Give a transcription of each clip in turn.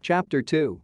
Chapter 2.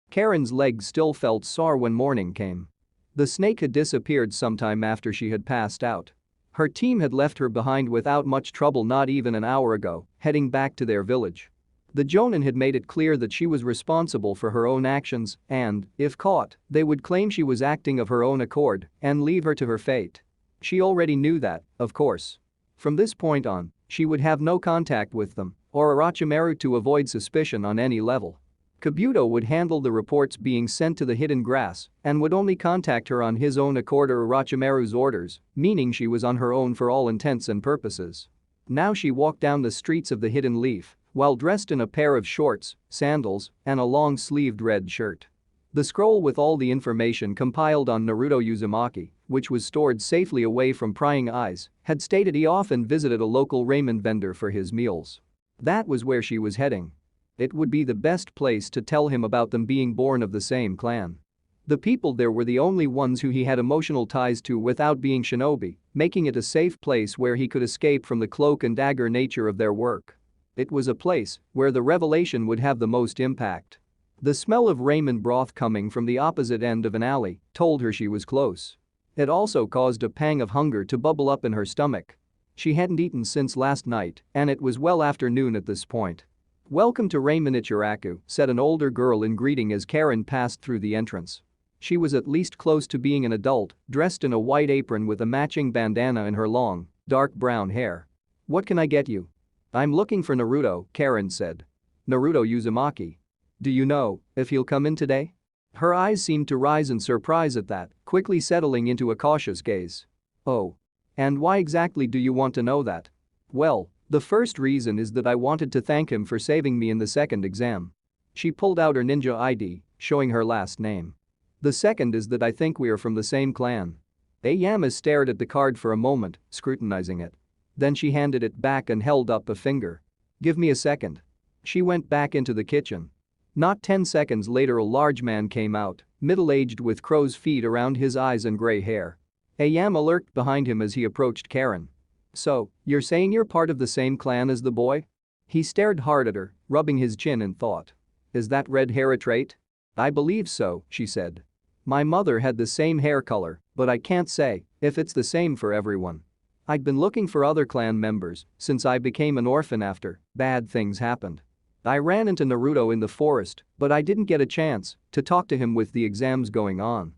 Karen's legs still felt sore when morning came. The snake had disappeared sometime after she had passed out. Her team had left her behind without much trouble not even an hour ago, heading back to their village. The Jonin had made it clear that she was responsible for her own actions and, if caught, they would claim she was acting of her own accord and leave her to her fate. She already knew that, of course. From this point on, she would have no contact with them or Orochimaru to avoid suspicion on any level. Kabuto would handle the reports being sent to the hidden grass and would only contact her on his own accord or Orochimaru's orders, meaning she was on her own for all intents and purposes. Now she walked down the streets of the Hidden Leaf while dressed in a pair of shorts, sandals, and a long-sleeved red shirt. The scroll with all the information compiled on Naruto Uzumaki, which was stored safely away from prying eyes, had stated he often visited a local ramen vendor for his meals. That was where she was heading. It would be the best place to tell him about them being born of the same clan. The people there were the only ones who he had emotional ties to without being shinobi, making it a safe place where he could escape from the cloak and dagger nature of their work. It was a place where the revelation would have the most impact. The smell of ramen broth coming from the opposite end of an alley told her she was close. It also caused a pang of hunger to bubble up in her stomach. She hadn't eaten since last night, and it was well after noon at this point. "Welcome to Ramen Ichiraku," said an older girl in greeting as Karen passed through the entrance. She was at least close to being an adult, dressed in a white apron with a matching bandana in her long, dark brown hair. "What can I get you?" "I'm looking for Naruto," Karen said. "Naruto Uzumaki. Do you know if he'll come in today?" Her eyes seemed to rise in surprise at that, quickly settling into a cautious gaze. "Oh. And why exactly do you want to know that?" "Well, the first reason is that I wanted to thank him for saving me in the second exam." She pulled out her ninja ID, showing her last name. "The second is that I think we are from the same clan." Ayama stared at the card for a moment, scrutinizing it. Then she handed it back and held up a finger. "Give me a second." She went back into the kitchen. Not 10 seconds later a large man came out, middle-aged with crow's feet around his eyes and gray hair. Ayama lurked behind him as he approached Karen. "So, you're saying you're part of the same clan as the boy?" He stared hard at her, rubbing his chin in thought. "Is that red hair a trait?" "I believe so," she said. "My mother had the same hair color, but I can't say if it's the same for everyone. I'd been looking for other clan members since I became an orphan after bad things happened. I ran into Naruto in the forest, but I didn't get a chance to talk to him with the exams going on."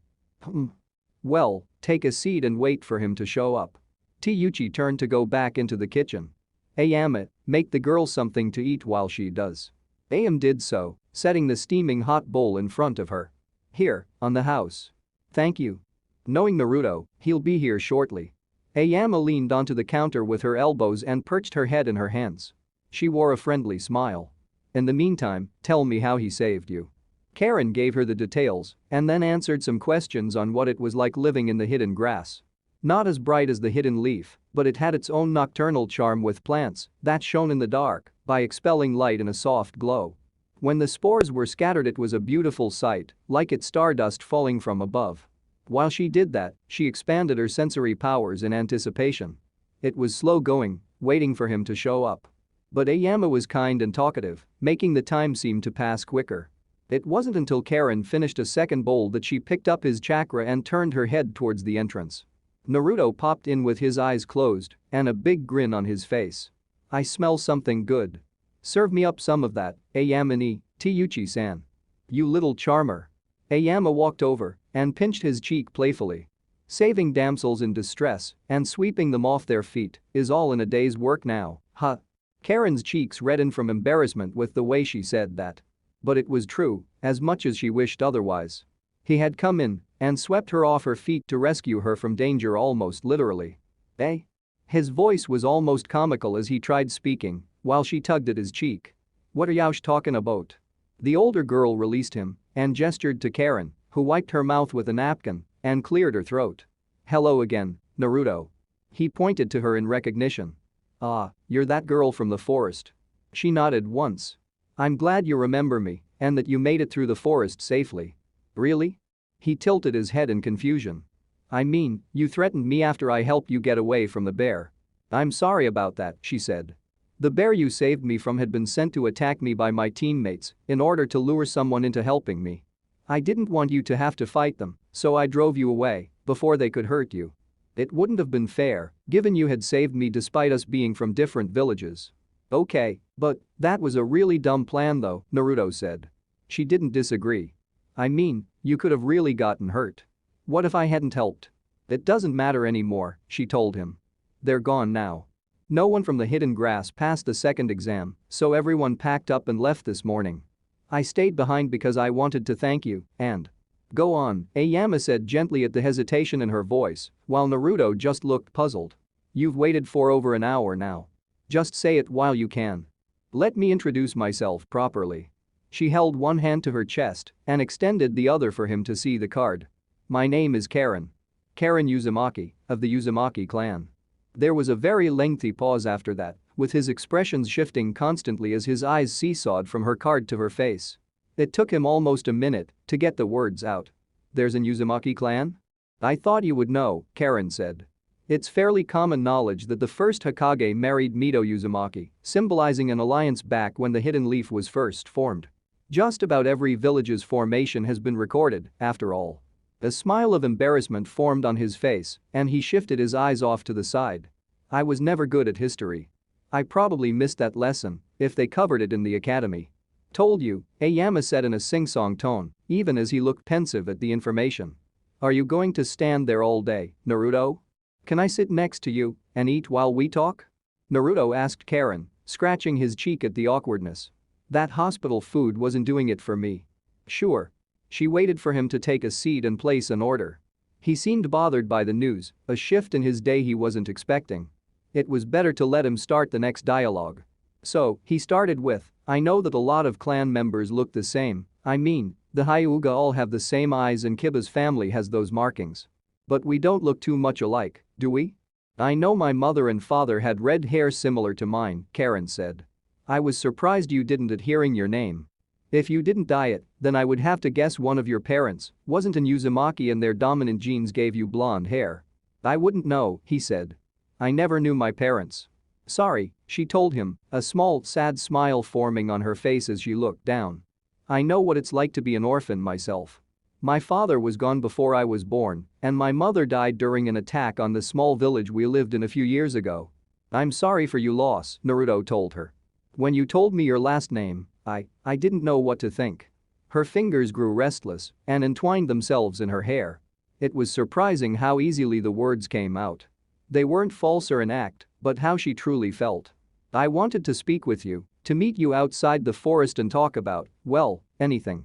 "Well, take a seat and wait for him to show up." Teuchi turned to go back into the kitchen. "Ayama, make the girl something to eat while she does." Ayam did so, setting the steaming hot bowl in front of her. "Here, on the house." "Thank you." Knowing Naruto, he'll be here shortly. Ayama leaned onto the counter with her elbows and perched her head in her hands. She wore a friendly smile. "In the meantime, tell me how he saved you." Karen gave her the details and then answered some questions on what it was like living in the hidden grass. Not as bright as the Hidden Leaf, but it had its own nocturnal charm with plants that shone in the dark by expelling light in a soft glow. When the spores were scattered it was a beautiful sight, like it's stardust falling from above. While she did that, she expanded her sensory powers in anticipation. It was slow going, waiting for him to show up. But Ayama was kind and talkative, making the time seem to pass quicker. It wasn't until Karen finished a second bowl that she picked up his chakra and turned her head towards the entrance. Naruto popped in with his eyes closed and a big grin on his face. "I smell something good. Serve me up some of that, Ayama-ni, Teuchi-san. You little charmer." Ayama walked over and pinched his cheek playfully. "Saving damsels in distress and sweeping them off their feet is all in a day's work now, huh?" Karen's cheeks reddened from embarrassment with the way she said that. But it was true, as much as she wished otherwise. He had come in and swept her off her feet to rescue her from danger almost literally. "Eh?" His voice was almost comical as he tried speaking while she tugged at his cheek. "What are you talking about?" The older girl released him and gestured to Karen, who wiped her mouth with a napkin and cleared her throat. "Hello again, Naruto." He pointed to her in recognition. "Ah, you're that girl from the forest." She nodded once. "I'm glad you remember me and that you made it through the forest safely." "Really?" He tilted his head in confusion. "I mean, you threatened me after I helped you get away from the bear." "I'm sorry about that," she said. The bear you saved me from had been sent to attack me by my teammates in order to lure someone into helping me. I didn't want you to have to fight them, so I drove you away before they could hurt you. It wouldn't have been fair, given you had saved me despite us being from different villages. Okay, but that was a really dumb plan though, Naruto said. She didn't disagree. I mean, you could have really gotten hurt. What if I hadn't helped? It doesn't matter anymore, she told him. They're gone now. No one from the hidden grass passed the second exam, so everyone packed up and left this morning. I stayed behind because I wanted to thank you, and… Go on, Ayama said gently at the hesitation in her voice, while Naruto just looked puzzled. You've waited for over an hour now. Just say it while you can. Let me introduce myself properly. She held one hand to her chest and extended the other for him to see the card. My name is Karen. Karen Uzumaki, of the Uzumaki clan. There was a very lengthy pause after that, with his expressions shifting constantly as his eyes seesawed from her card to her face. It took him almost a minute to get the words out. There's an Uzumaki clan? I thought you would know, Karen said. It's fairly common knowledge that the first Hokage married Mito Uzumaki, symbolizing an alliance back when the Hidden Leaf was first formed. Just about every village's formation has been recorded, after all. A smile of embarrassment formed on his face, and he shifted his eyes off to the side. I was never good at history. I probably missed that lesson if they covered it in the academy. Told you, Ayama said in a sing-song tone, even as he looked pensive at the information. Are you going to stand there all day, Naruto? Can I sit next to you and eat while we talk? Naruto asked Karen, scratching his cheek at the awkwardness. That hospital food wasn't doing it for me. Sure. She waited for him to take a seat and place an order. He seemed bothered by the news, a shift in his day he wasn't expecting. It was better to let him start the next dialogue. So, he started with, I know that a lot of clan members look the same, I mean, the Hyuga all have the same eyes and Kiba's family has those markings. But we don't look too much alike, do we? I know my mother and father had red hair similar to mine, Karen said. I was surprised you didn't at hearing your name. If you didn't dye it, then I would have to guess one of your parents wasn't an Uzumaki and their dominant genes gave you blonde hair. I wouldn't know, he said. I never knew my parents. Sorry, she told him, a small sad smile forming on her face as she looked down. I know what it's like to be an orphan myself. My father was gone before I was born, and my mother died during an attack on the small village we lived in a few years ago. I'm sorry for your loss, Naruto told her. When you told me your last name, I didn't know what to think. Her fingers grew restless and entwined themselves in her hair. It was surprising how easily the words came out. They weren't false or an act, but how she truly felt. I wanted to speak with you, to meet you outside the forest and talk about, well, anything.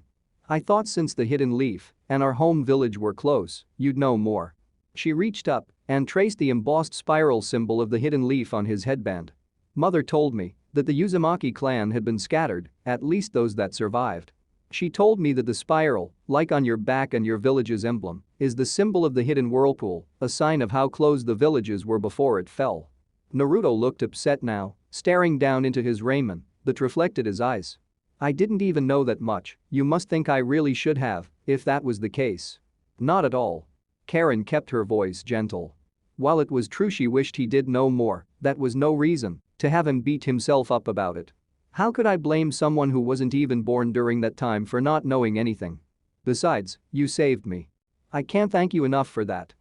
I thought since the Hidden Leaf and our home village were close, you'd know more. She reached up and traced the embossed spiral symbol of the Hidden Leaf on his headband. Mother told me that the Uzumaki clan had been scattered, at least those that survived. She told me that the spiral, like on your back and your village's emblem, is the symbol of the hidden whirlpool, a sign of how close the villages were before it fell. Naruto looked upset now, staring down into his raiment that reflected his eyes. I didn't even know that much, you must think I really should have, if that was the case. Not at all. Karen kept her voice gentle. While it was true she wished he did know more, that was no reason to have him beat himself up about it. How could I blame someone who wasn't even born during that time for not knowing anything? Besides, you saved me. I can't thank you enough for that.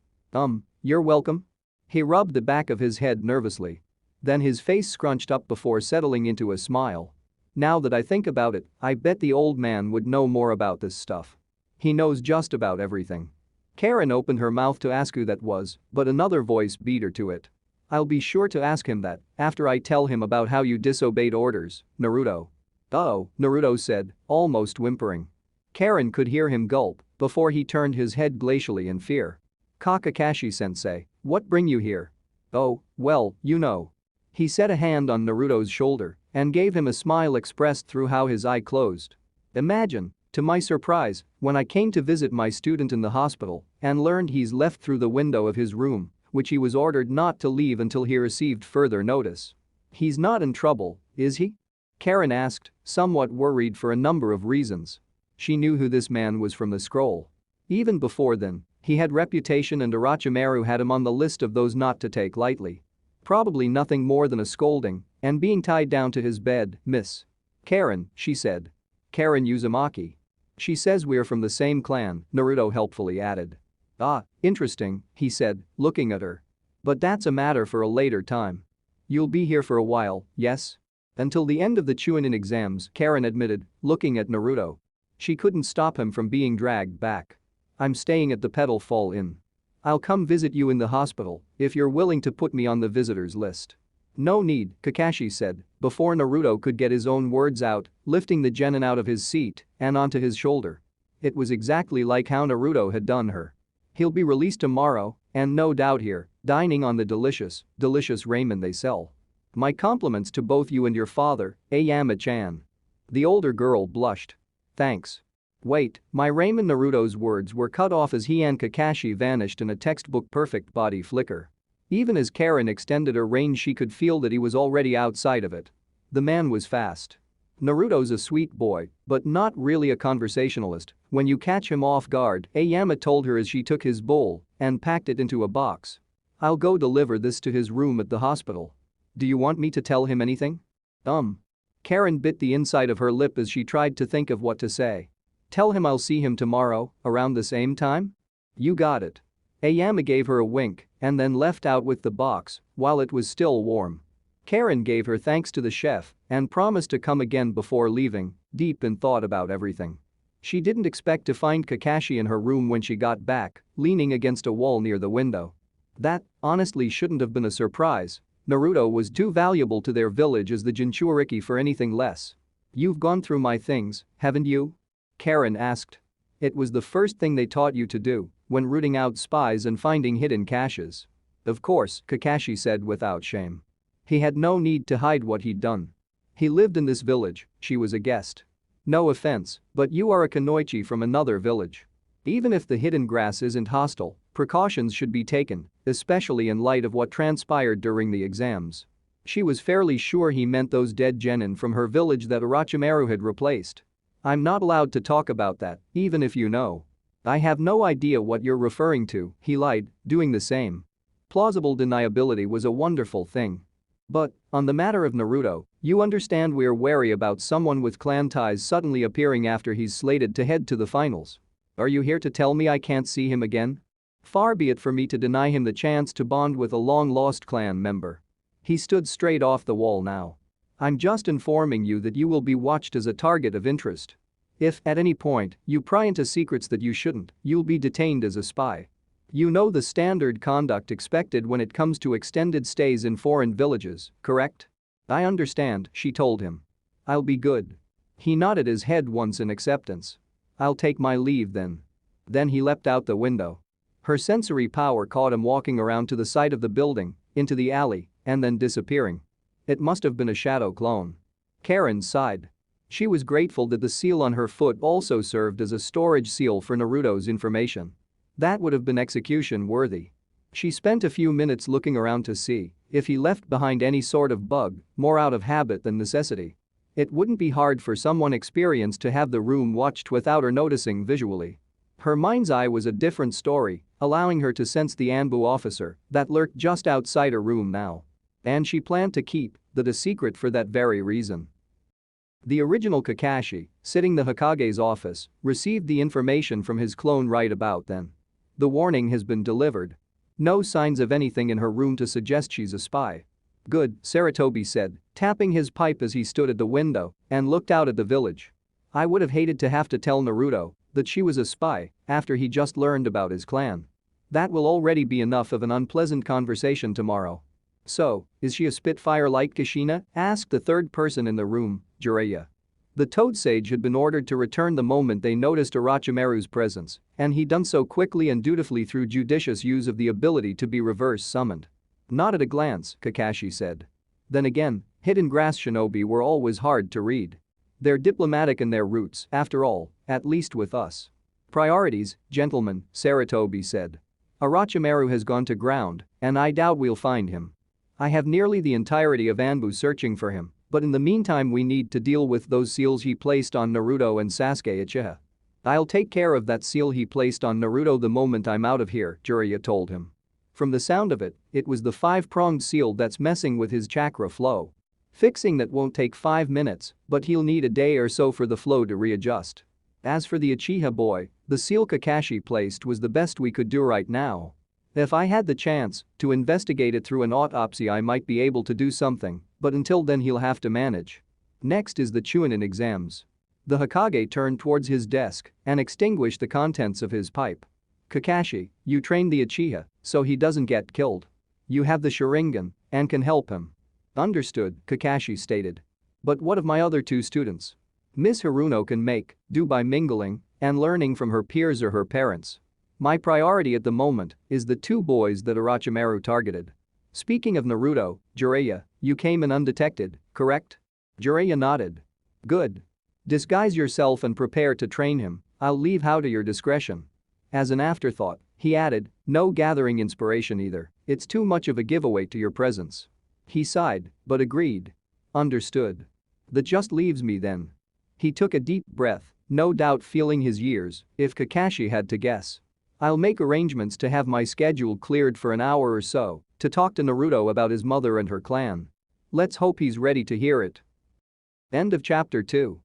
You're welcome? He rubbed the back of his head nervously. Then his face scrunched up before settling into a smile. Now that I think about it, I bet the old man would know more about this stuff. He knows just about everything. Karen opened her mouth to ask who that was, but another voice beat her to it. I'll be sure to ask him that after I tell him about how you disobeyed orders, Naruto. Oh, Naruto said, almost whimpering. Karen could hear him gulp before he turned his head glacially in fear. Kakashi-sensei, what bring you here? Oh, well, you know. He set a hand on Naruto's shoulder and gave him a smile expressed through how his eye closed. Imagine, to my surprise, when I came to visit my student in the hospital and learned he's left through the window of his room, which he was ordered not to leave until he received further notice. He's not in trouble, is he? Karen asked, somewhat worried for a number of reasons. She knew who this man was from the scroll. Even before then, he had reputation and Orochimaru had him on the list of those not to take lightly. Probably nothing more than a scolding and being tied down to his bed, Miss Karen, she said. Karen Uzumaki. She says we're from the same clan, Naruto helpfully added. Ah, interesting, he said, looking at her. But that's a matter for a later time. You'll be here for a while, yes? Until the end of the Chunin exams, Karen admitted, looking at Naruto. She couldn't stop him from being dragged back. I'm staying at the Petal Fall Inn. I'll come visit you in the hospital if you're willing to put me on the visitors list. No need, Kakashi said, before Naruto could get his own words out, lifting the genin out of his seat and onto his shoulder. It was exactly like how Naruto had done her. He'll be released tomorrow, and no doubt here, dining on the delicious ramen they sell. My compliments to both you and your father, Ayama-chan. The older girl blushed. Thanks. Wait, my ramen. Naruto's words were cut off as he and Kakashi vanished in a textbook perfect body flicker. Even as Karen extended her range, she could feel that he was already outside of it. The man was fast. Naruto's a sweet boy, but not really a conversationalist when you catch him off guard, Ayama told her as she took his bowl and packed it into a box. I'll go deliver this to his room at the hospital. Do you want me to tell him anything? Karen bit the inside of her lip as she tried to think of what to say. Tell him I'll see him tomorrow, around the same time? You got it. Ayama gave her a wink and then left out with the box while it was still warm. Karen gave her thanks to the chef and promised to come again before leaving, deep in thought about everything. She didn't expect to find Kakashi in her room when she got back, leaning against a wall near the window. That, honestly, shouldn't have been a surprise. Naruto was too valuable to their village as the Jinchuriki for anything less. You've gone through my things, haven't you? Karen asked. It was the first thing they taught you to do when rooting out spies and finding hidden caches. Of course, Kakashi said without shame. He had no need to hide what he'd done. He lived in this village, she was a guest. No offense, but you are a kunoichi from another village. Even if the hidden grass isn't hostile, precautions should be taken, especially in light of what transpired during the exams. She was fairly sure he meant those dead genin from her village that Orochimaru had replaced. I'm not allowed to talk about that, even if you know. I have no idea what you're referring to, he lied, doing the same. Plausible deniability was a wonderful thing. But, on the matter of Naruto, you understand we're wary about someone with clan ties suddenly appearing after he's slated to head to the finals. Are you here to tell me I can't see him again? Far be it for me to deny him the chance to bond with a long-lost clan member. He stood straight off the wall now. I'm just informing you that you will be watched as a target of interest. If, at any point, you pry into secrets that you shouldn't, you'll be detained as a spy. You know the standard conduct expected when it comes to extended stays in foreign villages, correct? I understand, she told him. I'll be good. He nodded his head once in acceptance. I'll take my leave then. Then he leapt out the window. Her sensory power caught him walking around to the side of the building, into the alley, and then disappearing. It must have been a shadow clone. Karen sighed. She was grateful that the seal on her foot also served as a storage seal for Naruto's information. That would have been execution-worthy. She spent a few minutes looking around to see if he left behind any sort of bug, more out of habit than necessity. It wouldn't be hard for someone experienced to have the room watched without her noticing visually. Her mind's eye was a different story, allowing her to sense the Anbu officer that lurked just outside her room now. And she planned to keep that a secret for that very reason. The original Kakashi, sitting the Hokage's office, received the information from his clone right about then. The warning has been delivered. No signs of anything in her room to suggest she's a spy. Good, Saratobi said, tapping his pipe as he stood at the window and looked out at the village. I would have hated to have to tell Naruto that she was a spy after he just learned about his clan. That will already be enough of an unpleasant conversation tomorrow. So, is she a Spitfire like Kushina? Asked the third person in the room, Jiraiya. The Toad Sage had been ordered to return the moment they noticed Orochimaru's presence, and he'd done so quickly and dutifully through judicious use of the ability to be reverse summoned. Not at a glance, Kakashi said. Then again, hidden grass shinobi were always hard to read. They're diplomatic in their roots, after all, at least with us. Priorities, gentlemen, Saratobi said. Orochimaru has gone to ground, and I doubt we'll find him. I have nearly the entirety of Anbu searching for him, but in the meantime we need to deal with those seals he placed on Naruto and Sasuke Uchiha. I'll take care of that seal he placed on Naruto the moment I'm out of here, Jiraiya told him. From the sound of it, it was the five-pronged seal that's messing with his chakra flow. Fixing that won't take 5 minutes, but he'll need a day or so for the flow to readjust. As for the Uchiha boy, the seal Kakashi placed was the best we could do right now. If I had the chance to investigate it through an autopsy, I might be able to do something, but until then he'll have to manage. Next is the Chunin exams. The Hokage turned towards his desk and extinguished the contents of his pipe. Kakashi, you trained the Uchiha, so he doesn't get killed. You have the Sharingan and can help him. Understood, Kakashi stated. But what of my other 2 students? Miss Haruno can do by mingling and learning from her peers or her parents. My priority at the moment is the 2 boys that Orochimaru targeted. Speaking of Naruto, Jiraiya, you came in undetected, correct? Jiraiya nodded. Good. Disguise yourself and prepare to train him, I'll leave how to your discretion. As an afterthought, he added, no gathering inspiration either, it's too much of a giveaway to your presence. He sighed, but agreed. Understood. That just leaves me then. He took a deep breath, no doubt feeling his years, if Kakashi had to guess. I'll make arrangements to have my schedule cleared for an hour or so to talk to Naruto about his mother and her clan. Let's hope he's ready to hear it. End of chapter 2.